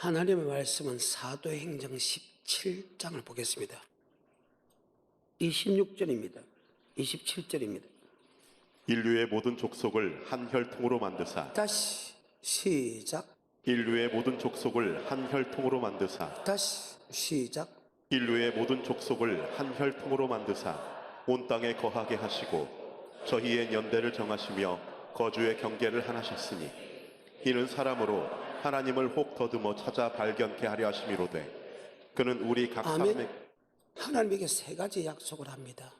하나님의 말씀은 사도행전 17장을 보겠습니다. 26절입니다. 27절입니다. 인류의 모든 족속을 한 혈통으로 만드사. 다시 시작. 인류의 모든 족속을 한 혈통으로 만드사. 다시 시작. 인류의 모든 족속을 한 혈통으로 만드사 온 땅에 거하게 하시고 저희의 연대를 정하시며 거주의 경계를 하나셨으니 이는 사람으로 하나님을 혹 더듬어 찾아 발견케 하려 하심이로되 그는 우리 각 아멘. 사람의 하나님에게 세 가지 약속을 합니다.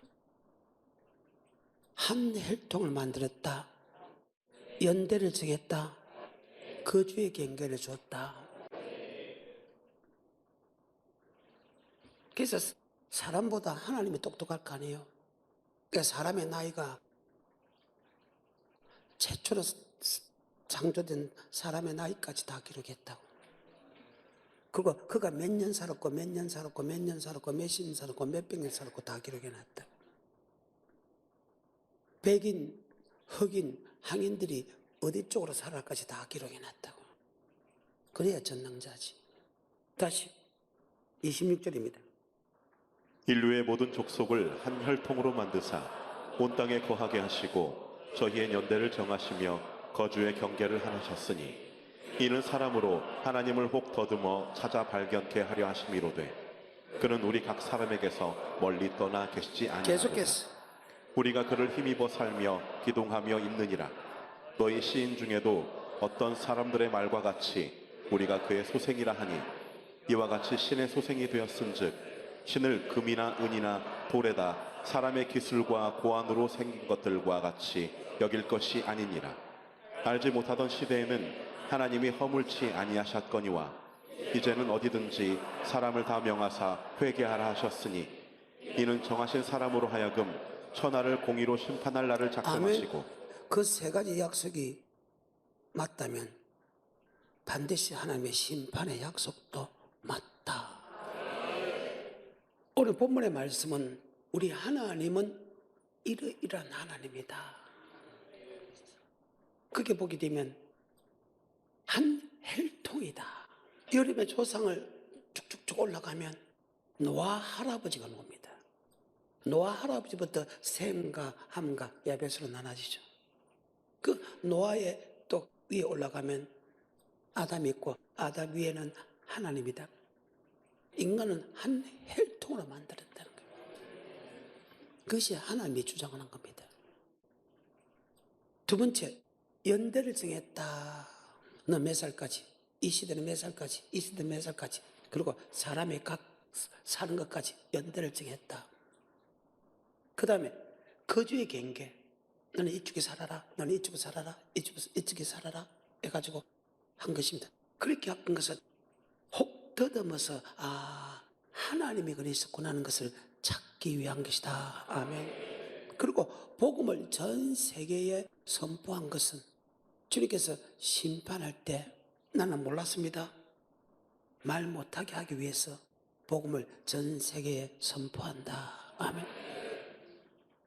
한 혈통을 만들었다. 연대를 정했다. 거주의 경계를 줬다. 그래서 사람보다 하나님이 똑똑할 거 아니에요. 그러니까 사람의 나이가 최초로 창조된 사람의 나이까지 다 기록했다고. 그리고 그가 몇 년 살았고 몇 년 살았고 몇 년 살았고 몇십 년 살았고 몇백 년 살았고 다 기록해놨다. 백인, 흑인, 항인들이 어디 쪽으로 살아갈까지 다 기록해놨다고. 그래야 전능자지. 다시 26절입니다. 인류의 모든 족속을 한 혈통으로 만드사 온 땅에 거하게 하시고 저희의 연대를 정하시며 거주의 경계를 하나셨으니 이는 사람으로 하나님을 혹 더듬어 찾아 발견케 하려 하심이로되 그는 우리 각 사람에게서 멀리 떠나 계시지 아니하도다. 계속해서 우리가 그를 힘입어 살며 기동하며 있느니라. 너희 시인 중에도 어떤 사람들의 말과 같이 우리가 그의 소생이라 하니 이와 같이 신의 소생이 되었은즉 신을 금이나 은이나 돌에다 사람의 기술과 고안으로 생긴 것들과 같이 여길 것이 아니니라. 알지 못하던 시대에는 하나님이 허물치 아니하셨거니와 이제는 어디든지 사람을 다 명하사 회개하라 하셨으니 이는 정하신 사람으로 하여금 천하를 공의로 심판할 날을 작정하시고. 그 세 가지 약속이 맞다면 반드시 하나님의 심판의 약속도 맞다. 오늘 본문의 말씀은 우리 하나님은 이러이러한 하나님이다. 그렇게 보게 되면 한 혈통이다. 여름의 조상을 쭉쭉쭉 올라가면 노아 할아버지가 나옵니다. 노아 할아버지부터 셈과 함과 야벳으로 나눠지죠. 그 노아의 또 위에 올라가면 아담이 있고 아담 위에는 하나님이다. 인간은 한 혈통으로 만들었다는 거예요. 그것이 하나님이 주장하는 겁니다. 두 번째, 연대를 정했다. 너 몇 살까지, 이 시대는 몇 살까지, 이 시대는 몇 살까지, 그리고 사람의 각 사는 것까지 연대를 정했다. 그 다음에 거주의 경계. 너는 이쪽에 살아라, 너는 이쪽에 살아라, 이쪽에 살아라 해가지고 한 것입니다. 그렇게 한 것은 혹 더듬어서 하나님이 그리 있었구나 하는 것을 찾기 위한 것이다. 아멘. 그리고 복음을 전 세계에 선포한 것은 주님께서 심판할 때 나는 몰랐습니다. 말 못하게 하기 위해서 복음을 전 세계에 선포한다. 아멘.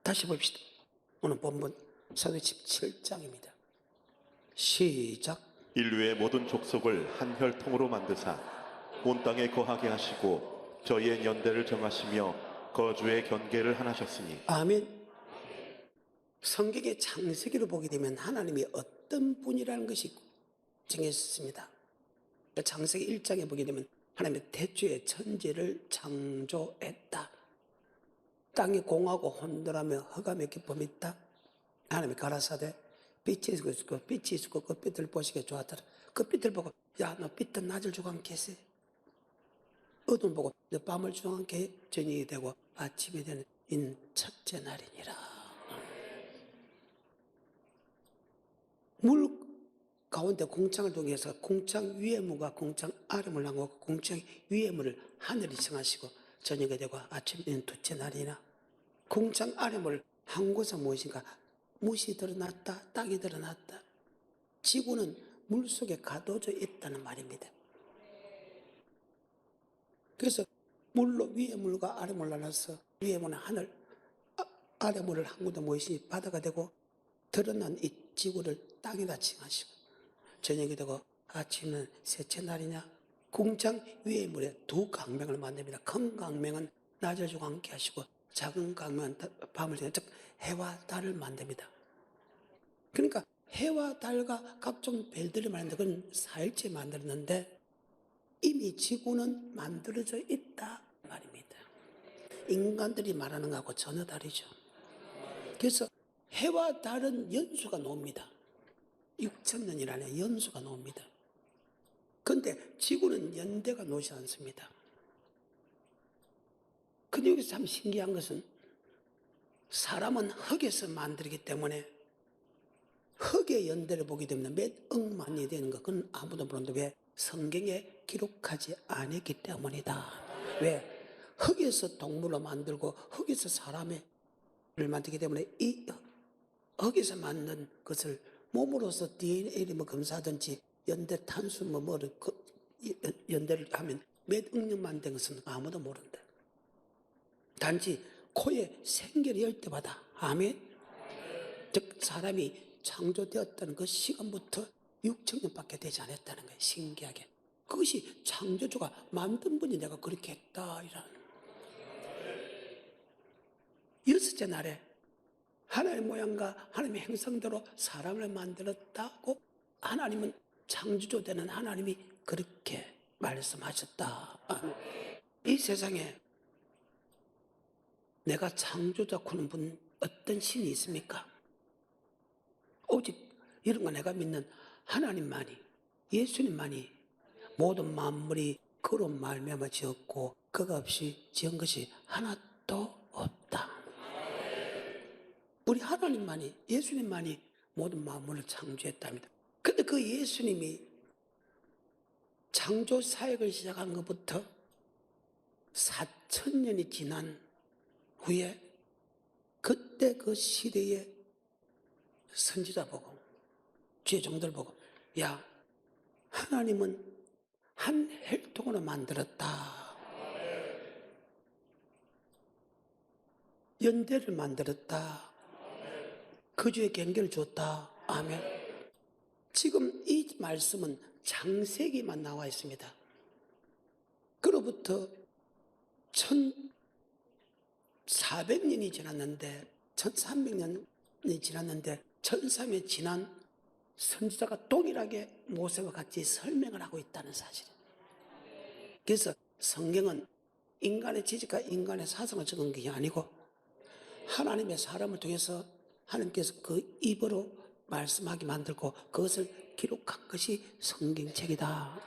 다시 봅시다. 오늘 본문 사도 17장입니다. 시작. 인류의 모든 족속을 한 혈통으로 만드사 온 땅에 거하게 하시고 저희의 연대를 정하시며 거주의 경계를 하나셨으니. 아멘. 성경의 창세기를 보게 되면 하나님이 어떤 분이라는 것이 정해졌습니다. 창세기 1장에 보게 되면 하나님의 태초에 천지를 창조했다. 땅이 공하고 혼돈하며 흑암의 기쁨이 있다. 하나님이 가라사대 빛이 있고 빛이 있고 그 빛을 보시기에 좋았더라. 그 빛을 보고 야 너 빛은 낮을 주고 않게 해. 어둠 보고 너 밤을 주고 않게 해. 저녁이 되고 아침이 되는 인 첫째 날이니라. 물 가운데 공창을 통해서 공창 위의 물과 공창 아래 물을 나누고 공창 위의 물을 하늘이 정하시고 저녁이 되고 아침이 되는 둘째 날이나 공창 아래 물을 한 곳에 무엇인가 무시 드러났다, 땅이 드러났다. 지구는 물속에 가둬져 있다는 말입니다. 그래서 물로 위의 물과 아래 물을 나눠서 위의 물은 하늘, 아래 물을 한 군데 모이시니 바다가 되고 드러난 이 지구를 땅에다 칭하시고 저녁이 되고 아침은 셋째 날이냐 궁창 위의 물에 두 강명을 만듭니다. 큰 강명은 낮을 주고 함께 하시고 작은 강명은 밤을 새는, 즉 해와 달을 만듭니다. 그러니까 해와 달과 각종 별들을 만드는 건 4일째 만들었는데 이미 지구는 만들어져 있다 말입니다. 인간들이 말하는 것하고 전혀 다르죠. 그래서 해와 달은 연수가 나옵니다. 6,000년이라는 연수가 나옵니다. 그런데 지구는 연대가 놓지 않습니다. 근데 여기서 참 신기한 것은 사람은 흙에서 만들기 때문에 흙의 연대를 보게 되면 몇 억만이 되는 것, 그건 아무도 모르는데 왜? 성경에 기록하지 않았기 때문이다. 왜? 흙에서 동물을 만들고 흙에서 사람을 만들기 때문에 이 흙에서 만든 것을 몸으로서 DNA를 뭐 검사하든지 연대 탄수 뭐를 연대를 하면 몇 억년 만든 것은 아무도 모른다. 단지 코에 생기를 열 때마다, 아멘. 즉 사람이 창조되었다는 그 시간부터 6,000년밖에 되지 않았다는 거예요. 신기하게. 그것이 창조주가 만든 분이 내가 그렇게 했다 이라는. 여섯째 날에 하나님의 모양과 하나님의 형상대로 사람을 만들었다고 하나님은 창조주 되는 하나님이 그렇게 말씀하셨다. 이 세상에 내가 창조자 쿠는 분 어떤 신이 있습니까? 오직 이런 거 내가 믿는 하나님만이, 예수님만이 모든 만물이 그로 말미암아 지었고 그가 없이 지은 것이 하나도 없다. 우리 하나님만이, 예수님만이 모든 만물을 창조했답니다. 근데 그 예수님이 창조 사역을 시작한 것부터 4,000년이 지난 후에 그때 그 시대에 선지자 보고 죄종들 보고, 야, 하나님은 한 혈통으로 만들었다. 연대를 만들었다. 그 주에 경계를 줬다. 아멘. 지금 이 말씀은 창세기만 나와 있습니다. 그로부터 1400년이 지났는데, 1300년이 지났는데 1300이 지난 선지자가 동일하게 모세와 같이 설명을 하고 있다는 사실입니다. 그래서 성경은 인간의 지식과 인간의 사상을 적은 게 아니고 하나님의 사람을 통해서 하나님께서 그 입으로 말씀하게 만들고 그것을 기록한 것이 성경책이다.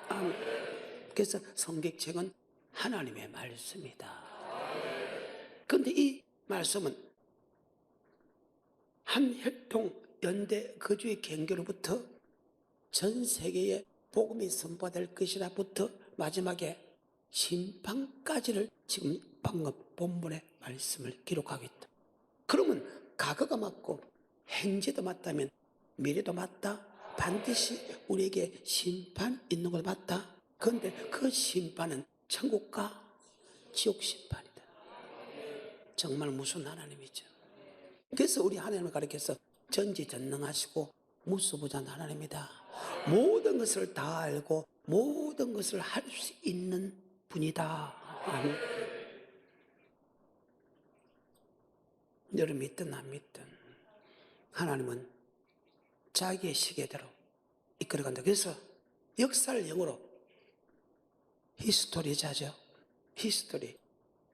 그래서 성경책은 하나님의 말씀이다. 그런데 이 말씀은 한 혈통 연대 거주의 경계로부터 전 세계에 복음이 선포될 것이라부터 마지막에 심판까지를 지금 방금 본문의 말씀을 기록하고 있다. 그러면 과거가 맞고 현재도 맞다면 미래도 맞다. 반드시 우리에게 심판 있는 걸 맞다. 그런데 그 심판은 천국과 지옥 심판이다. 정말 무슨 하나님이죠. 그래서 우리 하나님을 가리켜서 전지전능하시고 무수부자한 하나님이다. 모든 것을 다 알고 모든 것을 할 수 있는 분이다. 아멘. 여러분 믿든 안 믿든 하나님은 자기의 시계대로 이끌어간다. 그래서 역사를 영어로 히스토리자죠. 히스토리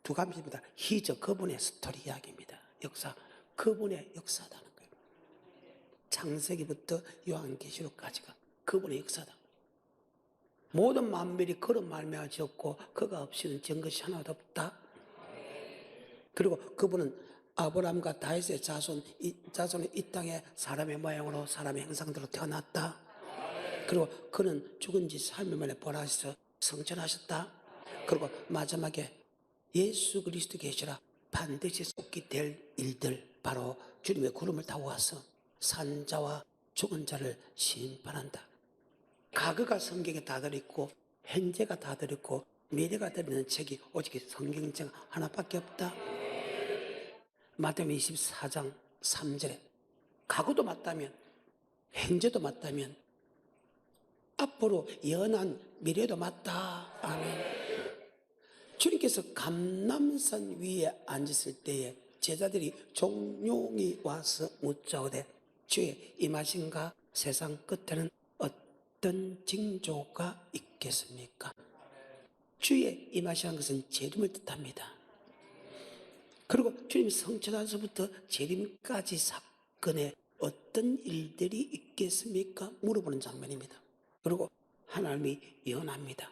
두 가지입니다. 히저 그분의 스토리 이야기입니다. 역사 그분의 역사다는 거예요. 창세기부터 요한계시록까지가 그분의 역사다. 모든 만물이 그로 말미암아 지었고 그가 없이는 지은 것이 하나도 없다. 그리고 그분은 아브라함과 다윗의 자손이 이 땅에 사람의 모양으로 사람의 형상대로 태어났다. 그리고 그는 죽은 지 3일 만에 부활하셔서 성천하셨다. 그리고 마지막에 예수 그리스도 계시라 반드시 속히 될 일들, 바로 주님의 구름을 타고 와서 산자와 죽은 자를 심판한다. 과거가 성경에 다 들어있고 현재가 다 들어있고 미래가 들어있는 책이 오직 성경책 하나밖에 없다. 마태복음 24장 3절에 과거도 맞다면 현재도 맞다면 앞으로 연한 미래도 맞다. 아멘. 주님께서 감람산 위에 앉으실 때에 제자들이 종용이 와서 묻자오되 주의 임하신가 세상 끝에는 어떤 징조가 있겠습니까? 주의 임하시는 것은 재림을 뜻합니다. 그리고 주님 성천하서부터 재림까지 사건에 어떤 일들이 있겠습니까? 물어보는 장면입니다. 그리고 하나님이 예언합니다.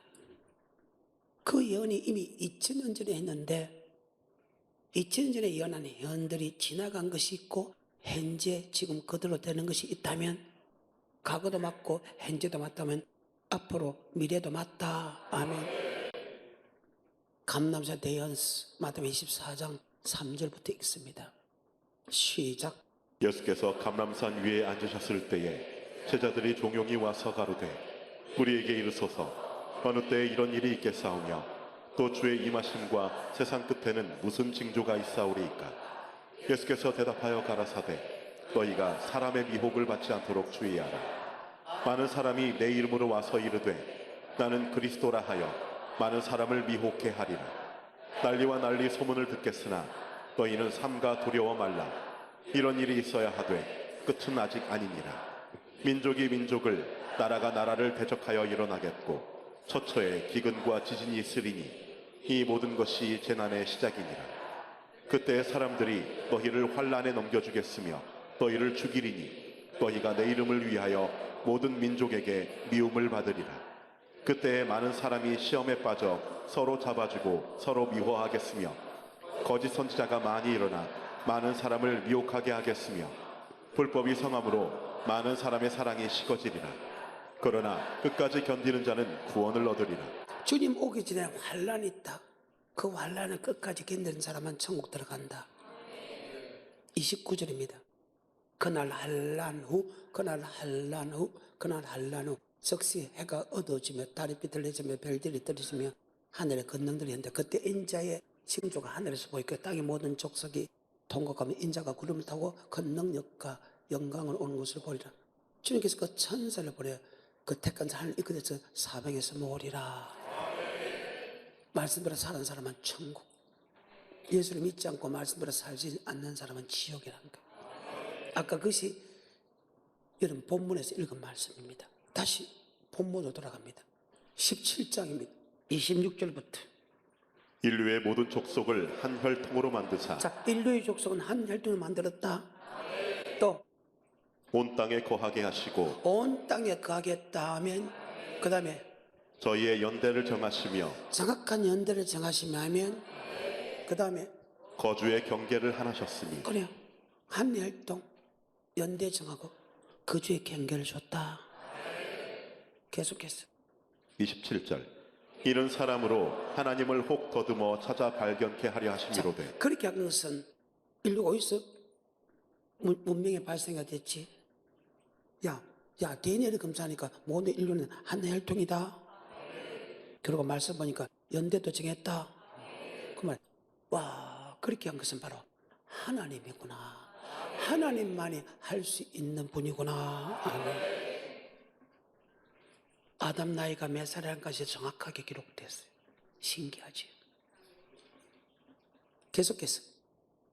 그 예언이 이미 2000년 전에 했는데 2000년 전에 예언한 예언들이 지나간 것이 있고 현재 지금 그대로 되는 것이 있다면 과거도 맞고 현재도 맞다면 앞으로 미래도 맞다. 아멘. 감람산 대언스 마태복음 24장 3절부터 읽습니다. 시작. 예수께서 감람산 위에 앉으셨을 때에 제자들이 종용이 와서 가로되 우리에게 이르소서 어느 때에 이런 일이 있겠사오며 또 주의 임하심과 세상 끝에는 무슨 징조가 있사오리이까? 예수께서 대답하여 가라사대 너희가 사람의 미혹을 받지 않도록 주의하라. 많은 사람이 내 이름으로 와서 이르되 나는 그리스도라 하여 많은 사람을 미혹해 하리라. 난리와 난리 소문을 듣겠으나 너희는 삼가 두려워 말라. 이런 일이 있어야 하되 끝은 아직 아니니라. 민족이 민족을 나라가 나라를 대적하여 일어나겠고 처처에 기근과 지진이 있으리니 이 모든 것이 재난의 시작이니라. 그때 사람들이 너희를 환난에 넘겨주겠으며 너희를 죽이리니 너희가 내 이름을 위하여 모든 민족에게 미움을 받으리라. 그때에 많은 사람이 시험에 빠져 서로 잡아주고 서로 미워하겠으며 거짓 선지자가 많이 일어나 많은 사람을 미혹하게 하겠으며 불법이 성함으로 많은 사람의 사랑이 식어지리라. 그러나 끝까지 견디는 자는 구원을 얻으리라. 주님 오기 전에 환란이 있다. 그 환란을 끝까지 견디는 사람은 천국 들어간다. 29절입니다. 그날 환란 후 그날 환란 후 그날 환란 후 즉시 해가 어두워지며 달이 비틀어지며 별들이 떨어지며 하늘에 권능들이 있는데 그때 인자의 징조가 하늘에서 보이고 땅의 모든 족속이 통곡하며 인자가 구름을 타고 그 능력과 영광을 오는 것을 보리라. 주님께서 그 천사를 보려 그 택한 자 하늘 이끌어서 사방에서 모으리라. 말씀대로 사는 사람은 천국, 예수를 믿지 않고 말씀대로 살지 않는 사람은 지옥이라는 거예요. 아까 그것이 여러분 본문에서 읽은 말씀입니다. 다시 본문으로 돌아갑니다. 17장입니다. 26절부터. 인류의 모든 족속을 한 혈통으로 만드사 자, 인류의 족속은 한 혈통을 만들었다. 또 온 땅에 거하게 하시고 온 땅에 거하겠다 하면 그 다음에 저희의 연대를 정하시며 정확한 연대를 정하시며 하면 그 다음에 거주의 경계를 하나셨으니 그래요. 한 혈통 연대 정하고 거주의 경계를 줬다. 계속해서 27절 이런 사람으로 하나님을 혹 더듬어 찾아 발견케 하려 하심이로되 그렇게 한 것은 인류가 어디서 문명의 발생이 됐지? 야, DNA를 검사하니까 모든 인류는 한 혈통이다. 그리고 말씀 보니까 연대도 정했다. 그 말, 와, 그렇게 한 것은 바로 하나님이구나. 하나님만이 할 수 있는 분이구나. 아멘. 아담 나이가 몇 살이라는 것이 정확하게 기록됐어요. 신기하지? 계속해서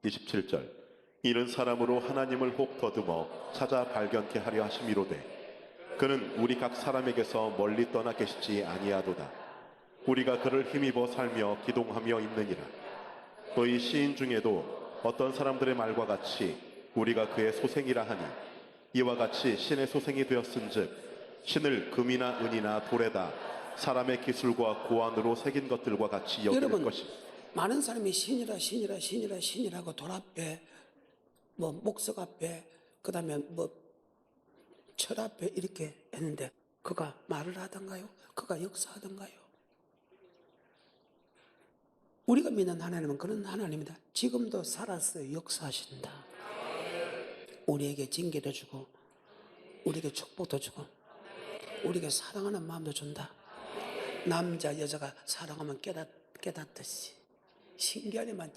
27절 이런 사람으로 하나님을 혹 더듬어 찾아 발견케 하려 하심이로되 그는 우리 각 사람에게서 멀리 떠나 계시지 아니하도다. 우리가 그를 힘입어 살며 기동하며 있느니라. 너희 시인 중에도 어떤 사람들의 말과 같이 우리가 그의 소생이라 하니 이와 같이 신의 소생이 되었은즉 신을 금이나 은이나 돌에다 사람의 기술과 고안으로 새긴 것들과 같이 여길 여러분, 것이. 많은 사람이 신이라고 돌 앞에 목석 앞에 그 다음에 철 앞에 이렇게 했는데 그가 말을 하던가요? 그가 역사하던가요? 우리가 믿는 하나님은 그런 하나님이다. 지금도 살아서 역사하신다. 우리에게 징계도 주고 우리에게 축복도 주고 우리에게 사랑하는 마음도 준다. 남자 여자가 사랑하면 깨닫듯이 신기하게만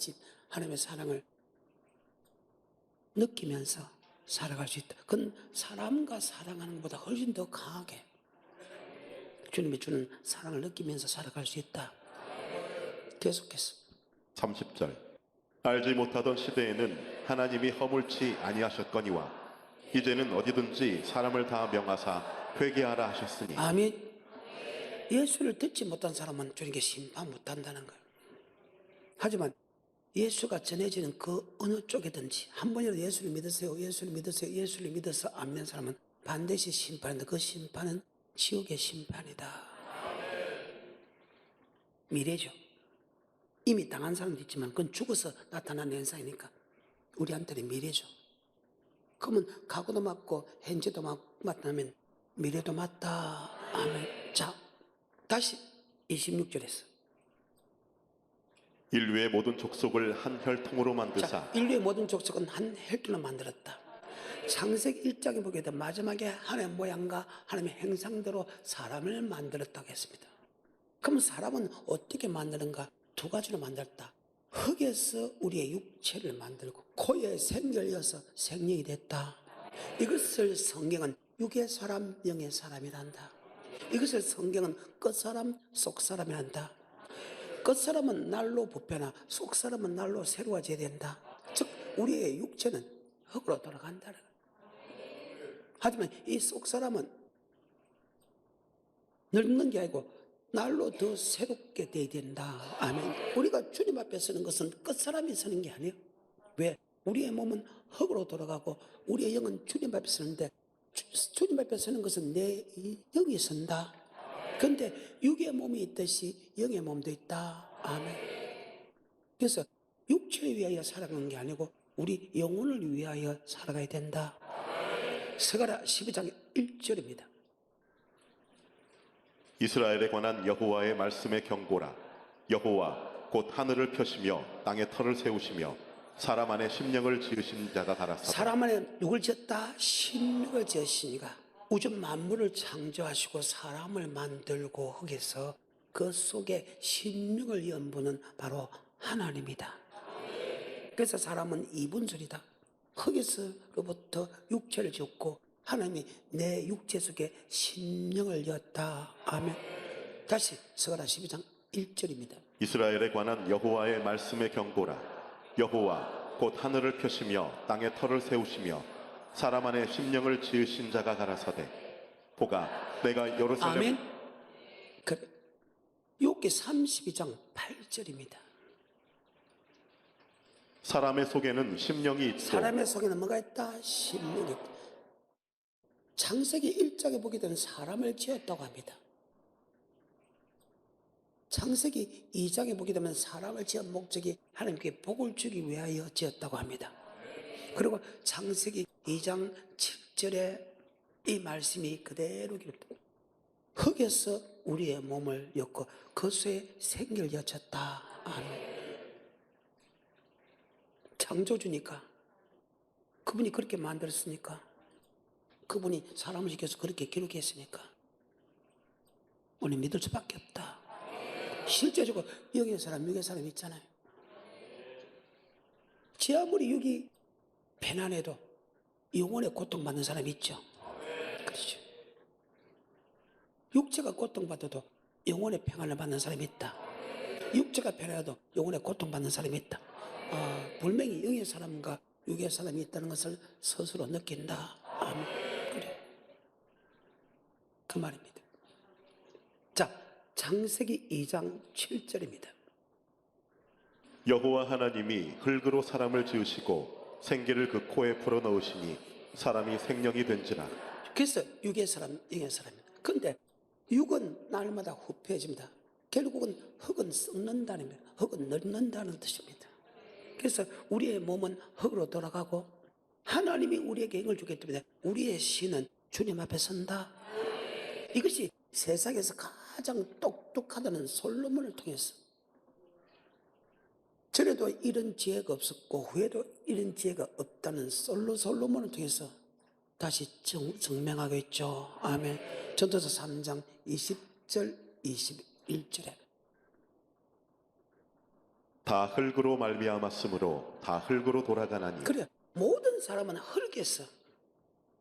하나님의 사랑을 느끼면서 살아갈 수 있다. 그건 사람과 사랑하는 것보다 훨씬 더 강하게 주님이 주는 사랑을 느끼면서 살아갈 수 있다. 계속해서 30절. 알지 못하던 시대에는 하나님이 허물치 아니하셨거니와 이제는 어디든지 사람을 다 명하사 회개하라 하셨으니. 아멘. 예수를 듣지 못한 사람은 주님께 심판 못한다는 거예요. 하지만 예수가 전해지는 그 어느 쪽이든지 한 번이라도 예수를 믿으세요, 예수를 믿으세요, 예수를 믿어서 안 믿는 사람은 반드시 심판인데 그 심판은 지옥의 심판이다. 미래죠. 이미 당한 사람도 있지만 그건 죽어서 나타난 현상이니까 우리한테는 미래죠. 그러면 과거도 맞고 현재도 맞다면 미래도 맞다. 아멘. 자, 다시 26절에서 인류의 모든 족속을 한 혈통으로 만드사. 자, 인류의 모든 족속은 한 혈통을 만들었다. 창세기 1장에 보게 되면 마지막에 하나님의 모양과 하나님의 형상대로 사람을 만들었다고 했습니다. 그럼 사람은 어떻게 만드는가? 두 가지로 만들었다. 흙에서 우리의 육체를 만들고 코에 생기를 이어서 생명이 됐다. 이것을 성경은 육의 사람, 영의 사람이란다. 이것을 성경은 끝사람, 속사람이란다. 끝사람은 날로 부패나 속사람은 날로 새로워져야 된다. 즉 우리의 육체는 흙으로 돌아간다. 하지만 이 속사람은 늙는 게 아니고 날로 더 새롭게 돼야 된다. 아멘. 우리가 주님 앞에 서는 것은 끝사람이 서는 게 아니에요. 왜? 우리의 몸은 흙으로 돌아가고 우리의 영은 주님 앞에 서는데 주님 앞에 서는 것은 내 영이 선다. 그런데 육의 몸이 있듯이 영의 몸도 있다. 아멘. 그래서 육체에 위하여 살아가는 게 아니고 우리 영혼을 위하여 살아가야 된다. 스가랴 12장 1절입니다. 이스라엘에 관한 여호와의 말씀의 경고라. 여호와 곧 하늘을 펴시며 땅에 터를 세우시며 사람 안에 심령을 지으신 자가 가라사대. 사람 안에 누굴 지었다? 심령을 지으시니가. 우주 만물을 창조하시고 사람을 만들고 흙에서 그 속에 심령을 연 분은 바로 하나님이다. 그래서 사람은 이분술이다. 흙에서로부터 육체를 지었고 하나님이 내 육체 속에 심령을 였다. 아멘. 다시 스가랴 12장 1절입니다. 이스라엘에 관한 여호와의 말씀의 경고라. 여호와 곧 하늘을 펴시며 땅에 터를 세우시며 사람 안에 심령을 지으신 자가 가라사대. 보가 내가 예루살렘. 아멘. 그래. 욥기 32장 8절입니다. 사람의 속에는 심령이 있고. 사람의 속에는 뭐가 있다? 심령이 있다. 창세기 1장에 보게 되는 사람을 지었다고 합니다. 창세기 2장에 보게 되면 사람을 지은 목적이 하나님께 복을 주기 위하여 지었다고 합니다. 그리고 창세기 2장 7절에 이 말씀이 그대로 기록됩니다. 흙에서 우리의 몸을 엮고 그 수에 생기를 여쳤다. 아멘. 창조주니까 그분이 그렇게 만들었으니까 그분이 사람을 시켜서 그렇게 기록했으니까 우리 믿을 수밖에 없다. 실제적으로 영의 사람, 육의 사람 있잖아요. 지 아무리 육이 편안해도 영혼의 고통받는 사람이 있죠. 그렇죠. 육체가 고통받아도 영혼의 평안을 받는 사람이 있다. 육체가 편해도 영혼의 고통받는 사람이 있다. 분명히 영의 사람과 육의 사람이 있다는 것을 스스로 느낀다. 아멘. 그래. 그 말입니다. 자, 창세기 2장 7절입니다. 여호와 하나님이 흙으로 사람을 지으시고 생기를 그 코에 불어넣으시니 사람이 생명이 된지라. 그래서 육의 사람, 영의 사람입니다. 그런데 육은 날마다 후패해집니다. 결국은 흙은 썩는다는 겁니다. 흙은 늙는다는 뜻입니다. 그래서 우리의 몸은 흙으로 돌아가고 하나님이 우리에게 영을 주기 때문에 우리의 신은 주님 앞에 선다. 이것이 세상에서 가장 똑똑하다는 솔로몬을 통해서 전에도 이런 지혜가 없었고 후에도 이런 지혜가 없다는 솔로몬을 통해서 다시 증명하고 있죠. 아멘. 전도서 3장 20절 21절에 다 흙으로 말미암았으므로 다 흙으로 돌아가나니. 그래, 모든 사람은 흙에서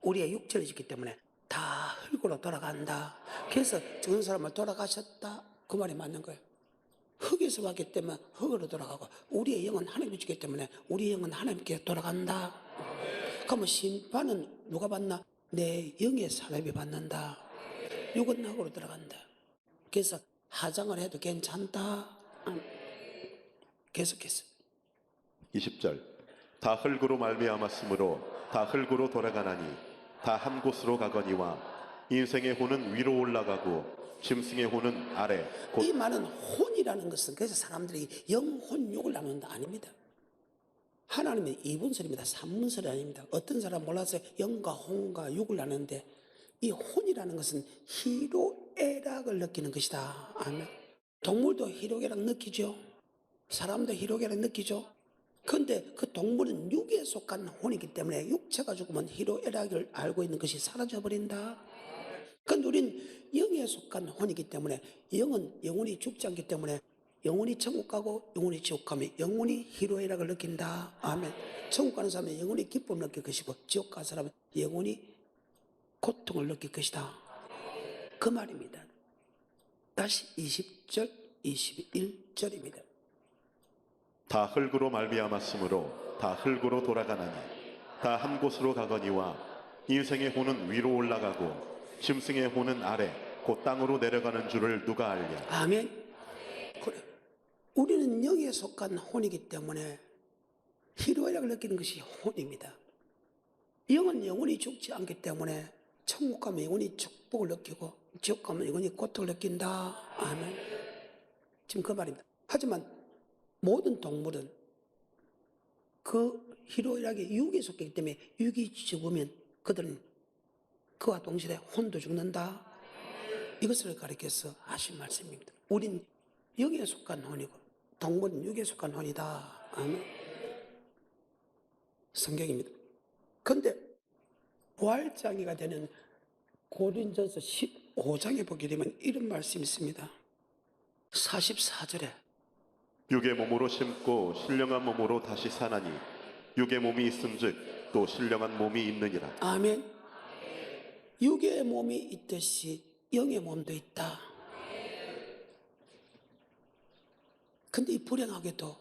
우리의 육체를 짓기 때문에 다 흙으로 돌아간다. 그래서 죽은 사람을 돌아가셨다. 그 말이 맞는 거예요. 흙에서 왔기 때문에 흙으로 돌아가고 우리의 영은 하나님이 주기 때문에 우리의 영은 하나님께 돌아간다. 그러면 심판은 누가 받나? 내 영의 사람이 받는다. 육은 흙으로 들어간다. 그래서 하장을 해도 괜찮다. 계속해서 20절. 다 흙으로 말미암았으므로 다 흙으로 돌아가나니 다 한 곳으로 가거니와 인생의 혼은 위로 올라가고 짐승의 혼은 아래 곧 이 말은 혼이라는 것은 그래서 사람들이 영혼 육을 나눈다 아닙니다. 하나님은 이분설입니다. 삼분설이 아닙니다. 어떤 사람 몰라서 영과 혼과 육을 나누는데 이 혼이라는 것은 희로애락을 느끼는 것이다. 아멘. 동물도 희로애락 느끼죠. 사람도 희로애락 느끼죠. 그런데 그 동물은 육에 속한 혼이기 때문에 육체가 죽으면 희로애락을 알고 있는 것이 사라져버린다. 그런데 우리는 영에 속한 혼이기 때문에 영은 영원히 죽지 않기 때문에 영원히 천국 가고 영원히 지옥 가면 영원히 희로애락을 느낀다. 아멘. 천국 가는 사람은 영원히 기쁨을 느낄 것이고 지옥 가는 사람은 영원히 고통을 느낄 것이다. 그 말입니다. 다시 20절, 21절입니다. 다 흙으로 말미암았으므로 다 흙으로 돌아가나니 다 한 곳으로 가거니와 인생의 혼은 위로 올라가고 짐승의 혼은 아래 곧 땅으로 내려가는 줄을 누가 알랴. 아멘. 그래. 우리는 영에 속한 혼이기 때문에 희로애락을 느끼는 것이 혼입니다. 영은 영원히 죽지 않기 때문에 천국 가면 영원히 축복을 느끼고 지옥 가면 영원히 고통을 느낀다. 아멘. 지금 그 말입니다. 하지만 모든 동물은 그 희로애락이 육에 속하기 때문에 육이 죽으면 그들은 그와 동시에 혼도 죽는다. 이것을 가리켜서 하신 말씀입니다. 우린 영에 속한 혼이고 동물은 육에 속한 혼이다. 아멘. 성경입니다. 그런데 부활장애가 되는 고린전서 15장에 보게 되면 이런 말씀이 있습니다. 44절에 육의 몸으로 심고 신령한 몸으로 다시 사나니 육의 몸이 있음즉 또 신령한 몸이 있느니라. 아멘. 육의 몸이 있듯이 영의 몸도 있다. 근데 이 불행하게도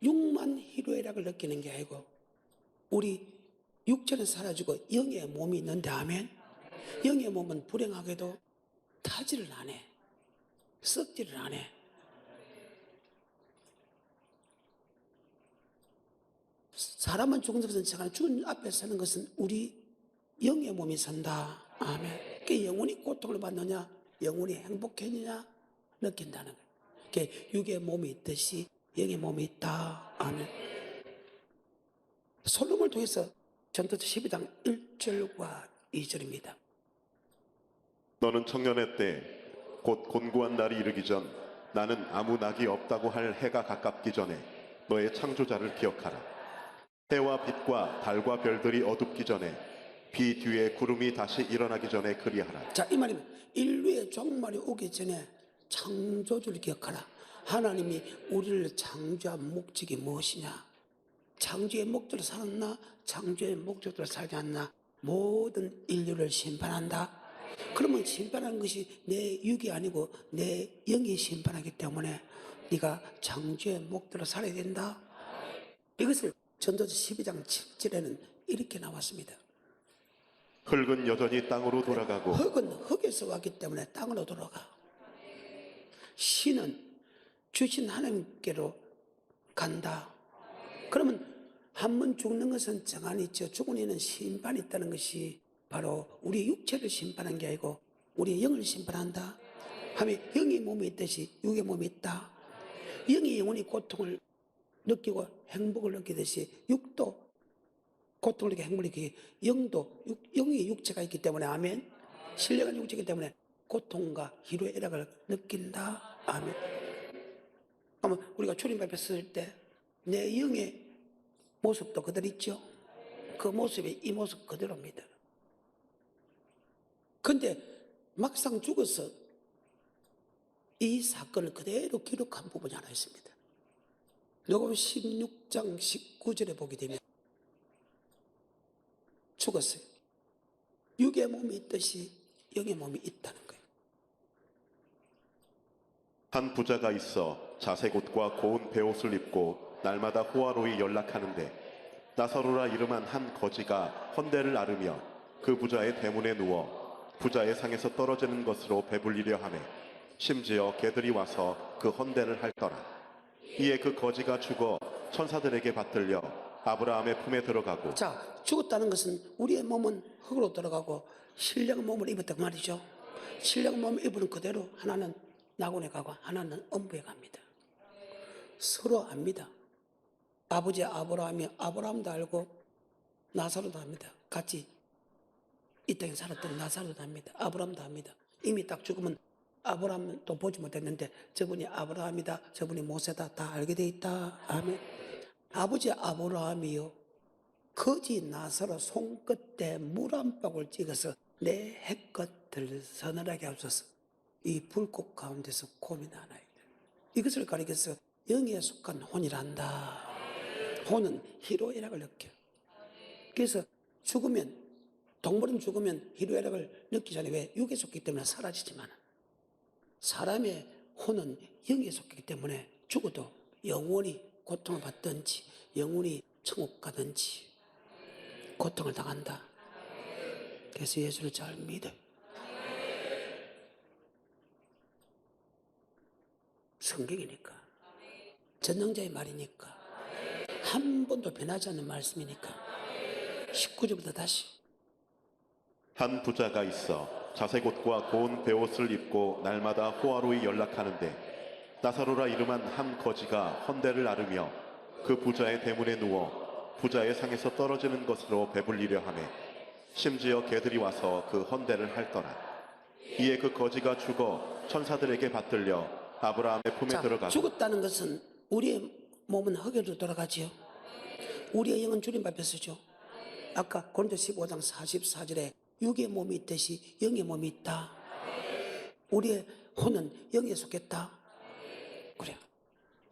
육만 희로애락을 느끼는 게 아니고 우리 육체는 사라지고 영의 몸이 있는데 아멘. 영의 몸은 불행하게도 타지를 안 해. 썩지를 안 해. 사람은 죽은 것은 잠깐 죽은 앞에 사는 것은 우리 영의 몸이 산다. 아멘. 그 영원히 고통을 받느냐, 영원히 행복해지냐 느낀다는 거예요. 그 육의 몸이 있듯이 영의 몸이 있다. 아멘. 솔로몬을 통해서 전도서 12장 1절과 2절입니다. 너는 청년의 때 곧 곤고한 날이 이르기 전 나는 아무 낙이 없다고 할 해가 가깝기 전에 너의 창조자를 기억하라. 해와 빛과 달과 별들이 어둡기 전에 비 뒤에 구름이 다시 일어나기 전에 그리하라. 자, 이 말이면 인류의 종말이 오기 전에 창조주를 기억하라. 하나님이 우리를 창조한 목적이 무엇이냐? 창조의 목적으로 살았나? 창조의 목적으로 살지 않나? 모든 인류를 심판한다. 그러면 심판하는 것이 내 육이 아니고 내 영이 심판하기 때문에 네가 창조의 목적으로 살아야 된다. 이것을 전도서 12장 7절에는 이렇게 나왔습니다. 흙은 여전히 땅으로 돌아가고 흙은 흙에서 왔기 때문에 땅으로 돌아가. 신은 주신 하나님께로 간다. 그러면 한 번 죽는 것은 정한이 있죠. 죽은 이는 심판이 있다는 것이 바로 우리 육체를 심판한 게 아니고 우리 영을 심판한다. 하면 영의 몸이 있듯이 육의 몸이 있다. 영이 영원히 고통을 느끼고 행복을 느끼듯이 육도 고통을 느끼고 행복을 느끼고 영도 영의 육체가 있기 때문에 아멘. 신령한 육체이기 때문에 고통과 희로애락을 느낀다. 아멘. 그러면 우리가 주님 앞에 섰을 때 내 영의 모습도 그대로 있죠. 그 모습이 이 모습 그대로입니다. 근데 막상 죽어서 이 사건을 그대로 기록한 부분이 하나 있습니다. 요거 16장 19절에 보게 되면 죽었어요. 육의 몸이 있듯이 영의 몸이 있다는 거예요. 한 부자가 있어 자색 옷과 고운 베옷을 입고 날마다 호화로이 연락하는데 나사로라 이름한 한 거지가 헌대를 앓으며 그 부자의 대문에 누워 부자의 상에서 떨어지는 것으로 배불리려 하매 심지어 개들이 와서 그 헌대를 핥더라. 이에 그 거지가 죽어 천사들에게 받들려 아브라함의 품에 들어가고 자, 죽었다는 것은 우리의 몸은 흙으로 들어가고 신령 몸을 입었단 말이죠. 신령 몸을 입은 그대로 하나는 낙원에 가고 하나는 음부에 갑니다. 서로 압니다. 아버지 아브라함이 아브라함도 알고 나사로도 압니다. 같이 이 땅에 살았던 나사로도 압니다. 아브라함도 압니다. 이미 딱 죽으면 아브라함은 또 보지 못했는데 저분이 아브라함이다, 저분이 모세다 다 알게 돼 있다. 아멘. 아버지 아브라함이요, 거지 나사로 손끝에 물 한 방울 찍어서 내 해껏들 서늘하게 하소서. 이 불꽃 가운데서 고민하나이다. 이것을 가리켜서 영에 속한 혼이란다. 혼은 희로애락을 느껴. 그래서 죽으면, 동물은 죽으면 희로애락을 느끼잖아요. 왜? 육에 속기 때문에 사라지지만 사람의 혼은 영에 속기 때문에 죽어도 영원히 고통을 받든지 영원히 천국 가든지 고통을 당한다. 그래서 예수를 잘 믿어. 성경이니까, 전능자의 말이니까, 한 번도 변하지 않는 말씀이니까. 19절부터 다시. 한 부자가 있어 자색 옷과 고운 베옷을 입고 날마다 호화로이 연락하는데 나사로라 이름한 한 거지가 헌대를 앓으며 그 부자의 대문에 누워 부자의 상에서 떨어지는 것으로 배불리려 하매 심지어 개들이 와서 그 헌대를 핥더라. 이에 그 거지가 죽어 천사들에게 받들려 아브라함의 품에 자, 들어가고 죽었다는 것은 우리의 몸은 흙으로 돌아가지요. 우리의 영은 주님 앞에 서죠. 아까 고린도 15장 44절에 육의 몸이 있듯이 영의 몸이 있다. 우리의 혼은 영에 속했다. 그래.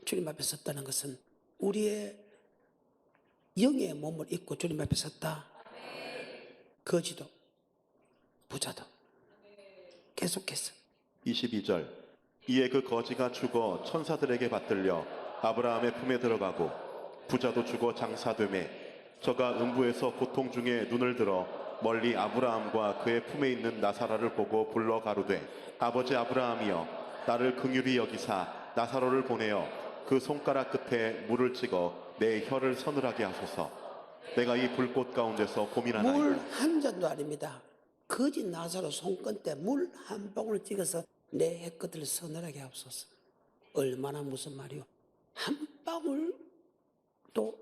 주님 앞에 섰다는 것은 우리의 영의 몸을 입고 주님 앞에 섰다. 거지도 부자도 계속해서 22절 이에 그 거지가 죽어 천사들에게 받들려 아브라함의 품에 들어가고 부자도 죽어 장사되매 저가 음부에서 고통 중에 눈을 들어 멀리 아브라함과 그의 품에 있는 나사로를 보고 불러 가로되 아버지 아브라함이여 나를 긍휼히 여기사 나사로를 보내어 그 손가락 끝에 물을 찍어 내 혀를 서늘하게 하소서. 내가 이 불꽃 가운데서 물 고민하나이다. 한 잔도 아닙니다. 거지 나사로 손끝에 물 한 방울 찍어서 내 해끝을 서늘하게 하옵소서. 얼마나 무슨 말이요. 한 방울도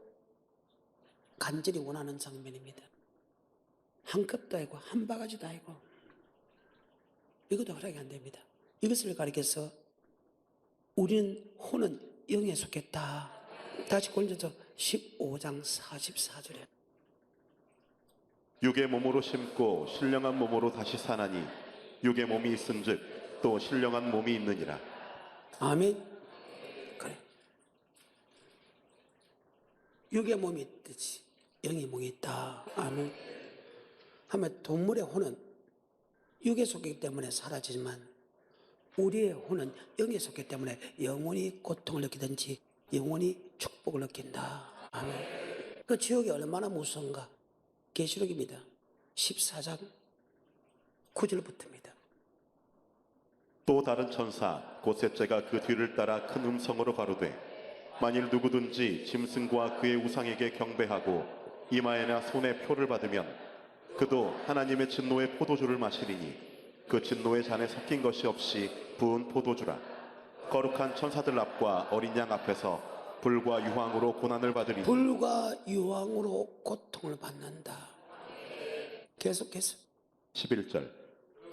간절히 원하는 장면입니다. 한 컵도 아니고 한 바가지도 아니고 이것도 허락이 안 됩니다. 이것을 가리켜서 우리는 혼은 영에 속했다. 다시 고린도서 15장 44절에 육의 몸으로 심고 신령한 몸으로 다시 사나니 육의 몸이 있은즉 또 신령한 몸이 있느니라. 아멘. 그래. 육의 몸이 있듯이 영의 몸이 있다. 아멘. 하면 동물의 혼은 육에 속이기 때문에 사라지지만 우리의 혼은 영에 속이기 때문에 영원히 고통을 느끼든지 영원히 축복을 느낀다. 아멘. 그 지옥이 얼마나 무서운가. 계시록입니다. 14장 9절부터입니다. 또 다른 천사 곧 셋째가 그 뒤를 따라 큰 음성으로 가로되 만일 누구든지 짐승과 그의 우상에게 경배하고 이마에나 손에 표를 받으면 그도 하나님의 진노의 포도주를 마시리니 그 진노의 잔에 섞인 것이 없이 부은 포도주라. 거룩한 천사들 앞과 어린 양 앞에서 불과 유황으로 고난을 받으리니 불과 유황으로 고통을 받는다. 계속해서 11절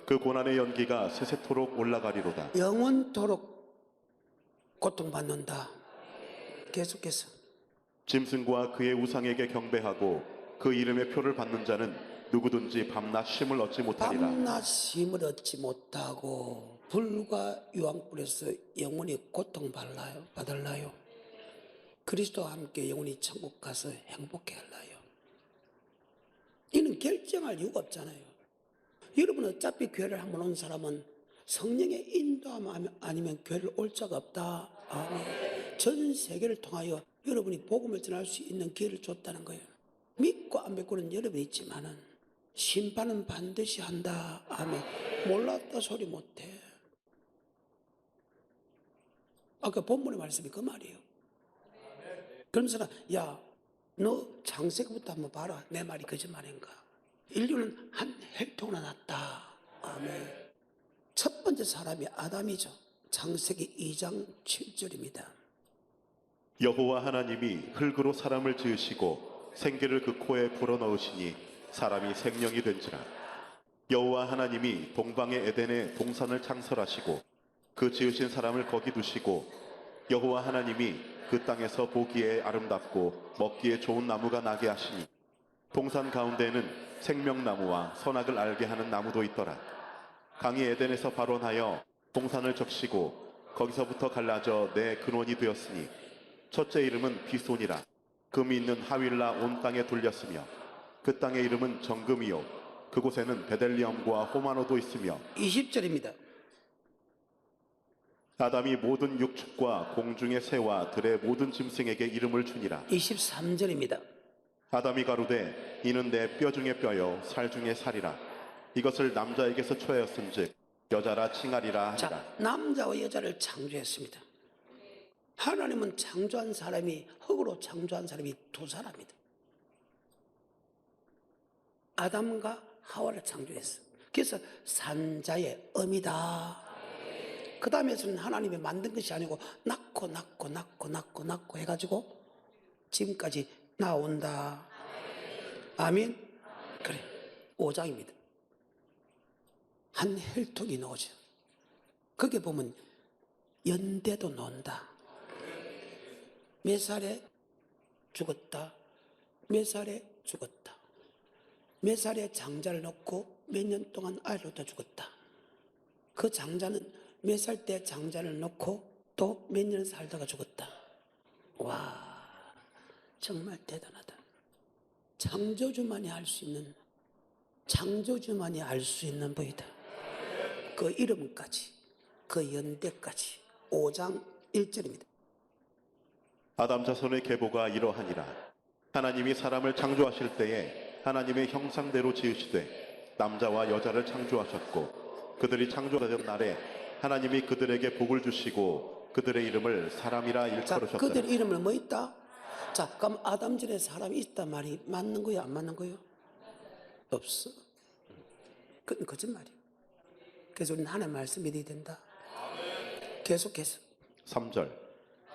그 고난의 연기가 세세토록 올라가리로다. 영원토록 고통받는다. 계속해서 짐승과 그의 우상에게 경배하고 그 이름의 표를 받는 자는 누구든지 밤낮 쉼을 얻지 못하리라. 밤낮 쉼을 얻지 못하고 불과 유황불에서 영원히 고통받을라요. 그리스도와 함께 영원히 천국 가서 행복해 할라요. 이는 결정할 이유가 없잖아요. 여러분 어차피 교회를 한번 온 사람은 성령의 인도함 아니면 교회를 올 자가 없다. 아멘. 전 세계를 통하여 여러분이 복음을 전할 수 있는 기회를 줬다는 거예요. 믿고 안 믿고는 여러분이 있지만은 심판은 반드시 한다. 아멘. 몰랐다 소리 못해. 아까 본문의 말씀이 그 말이에요. 그러면서 야, 너 창세기부터 한번 봐라. 내 말이 거짓말인가? 인류는 한 혈통으로 났다. 아멘. 첫 번째 사람이 아담이죠. 창세기 2장 7절입니다. 여호와 하나님이 흙으로 사람을 지으시고 생기를 그 코에 불어넣으시니 사람이 생명이 된지라. 여호와 하나님이 동방의 에덴에 동산을 창설하시고 그 지으신 사람을 거기 두시고 여호와 하나님이 그 땅에서 보기에 아름답고 먹기에 좋은 나무가 나게 하시니 동산 가운데에는 생명나무와 선악을 알게 하는 나무도 있더라. 강이 에덴에서 발원하여 동산을 적시고 거기서부터 갈라져 내 근원이 되었으니 첫째 이름은 비손이라. 금이 있는 하윌라 온 땅에 돌렸으며 그 땅의 이름은 정금이요 그곳에는 베델리엄과 호마노도 있으며 20절입니다. 아담이 모든 육축과 공중의 새와 들의 모든 짐승에게 이름을 주니라. 23절입니다. 아담이 가로되 이는 내 뼈 중에 뼈요 살 중에 살이라. 이것을 남자에게서 초하였은즉 여자라 칭하리라 하니라. 자, 남자와 여자를 창조했습니다. 하나님은 창조한 사람이 흙으로 창조한 사람이 두 사람이다. 아담과 하와를 창조했어. 그래서 산자의 음이다. 그 다음에서는 하나님이 만든 것이 아니고 낳고 해가지고 지금까지 나온다. 아멘. 그래, 5장입니다. 한 혈통이 나오죠. 거기에 보면 연대도 나온다. 몇 살에 죽었다. 몇 살에 죽었다. 몇 살에 장자를 넣고 몇 년 동안 아이를 얻어 죽었다. 그 장자는 몇 살 때 장자를 넣고 또 몇 년 살다가 죽었다. 와, 정말 대단하다. 창조주만이 알 수 있는, 창조주만이 알 수 있는 법이다. 그 이름까지, 그 연대까지. 5장 1절입니다. 아담 자손의 계보가 이러하니라. 하나님이 사람을 창조하실 때에 하나님의 형상대로 지으시되 남자와 여자를 창조하셨고 그들이 창조되던 날에 하나님이 그들에게 복을 주시고 그들의 이름을 사람이라 자, 일컬으셨더라. 그들 이름을 뭐 있다? 자, 그럼 아담 전에 사람이 있단 말이 맞는 거예요? 안 맞는 거예요? 없어. 그건 거짓말이에요. 그래서 우리는 하나님 말씀 믿어야 된다. 계속해서 3절.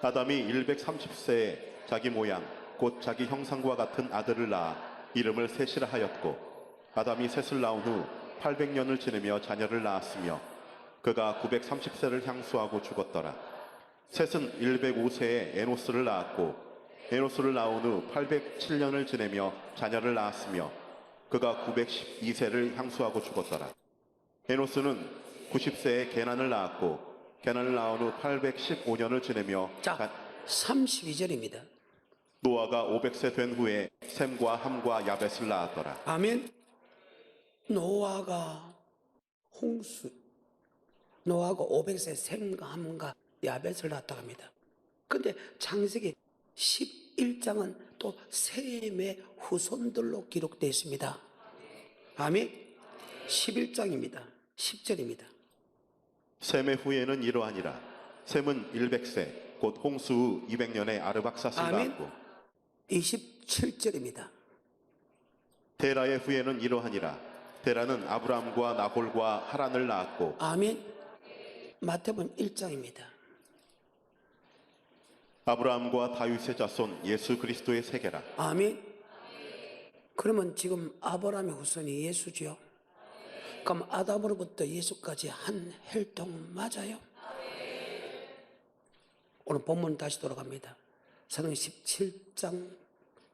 아담이 130세에 자기 모양 곧 자기 형상과 같은 아들을 낳아 이름을 셋이라 하였고 아담이 셋을 낳은 후 800년을 지내며 자녀를 낳았으며 그가 930세를 향수하고 죽었더라. 셋은 105세에 에노스를 낳았고 에노스를 낳은 후 807년을 지내며 자녀를 낳았으며 그가 912세를 향수하고 죽었더라. 에노스는 90세에 게난을 낳았고 게난을 낳은 후 815년을 지내며 자, 32절입니다. 노아가 500세 된 후에 셈과 함과 야벳을 낳았더라. 아멘. 노아가 홍수, 노아가 500세 셈과 함과 야벳을 낳았다고 합니다. 근데 창세기 11장은 또 셈의 후손들로 기록되어 있습니다. 아멘. 11장입니다. 10절입니다. 셈의 후예는 이러하니라. 셈은 100세 곧 홍수 후 200년에 아르박사스를 아멘. 낳았고 27절입니다. 데라의 후예는 이러하니라. 데라는 아브람과 나홀과 하란을 낳았고 아멘. 마태복음 1장입니다. 아브라함과 다윗의 자손 예수 그리스도의 세계라. 아멘. 그러면 지금 아브라함의 후손이 예수지요? 그럼 아담으로부터 예수까지 한 혈통 맞아요? 오늘 본문 다시 돌아갑니다. 사도행 17장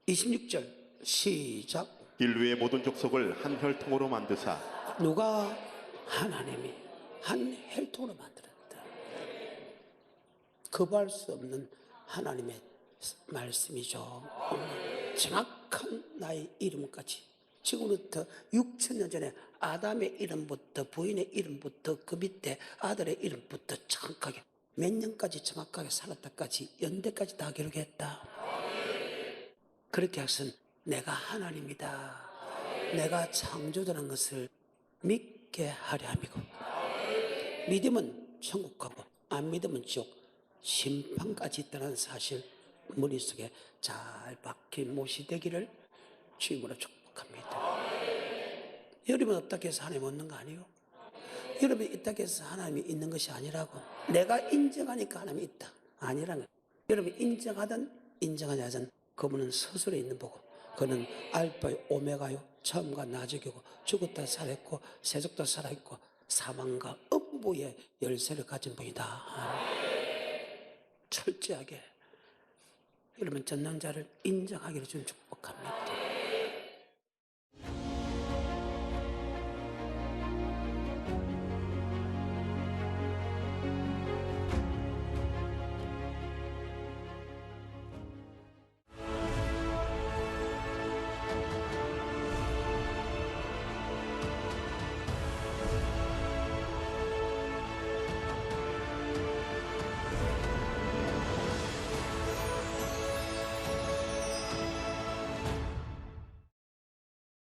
26절 시작. 인류의 모든 족속을 한 혈통으로 만드사 누가? 하나님이 한 혈통으로 만들었다. 거부할 수 없는 하나님의 말씀이죠. 정확한 나의 이름까지 지금부터 6천년 전에 아담의 이름부터 부인의 이름부터 그 밑에 아들의 이름부터 정확하게 몇 년까지 정확하게 살았다까지 연대까지 다 기록했다. 그렇게 해서 내가 하나님이다. 내가 창조자라는 것을 믿게 하려 함이고, 믿으면 천국 가고 안 믿으면 지옥, 심판까지 있다는 사실 머릿속에 잘 박힌 못이 되기를 주님으로 축복합니다. 여러분 없다고 해서 하나님 없는 거 아니에요? 여러분이 있다고 해서 하나님이 있는 것이 아니라고. 내가 인정하니까 하나님이 있다 아니라는 거예요. 여러분이 인정하든 인정하지 않든 그분은 스스로 있는 보고, 그는 알파요 오메가요, 처음과 나중이고 죽었다 살았고 세속도 살아있고 사망과 음부의 열쇠를 가진 분이다. 철저하게 여러분 전능자를 인정하기를 좀 축복합니다.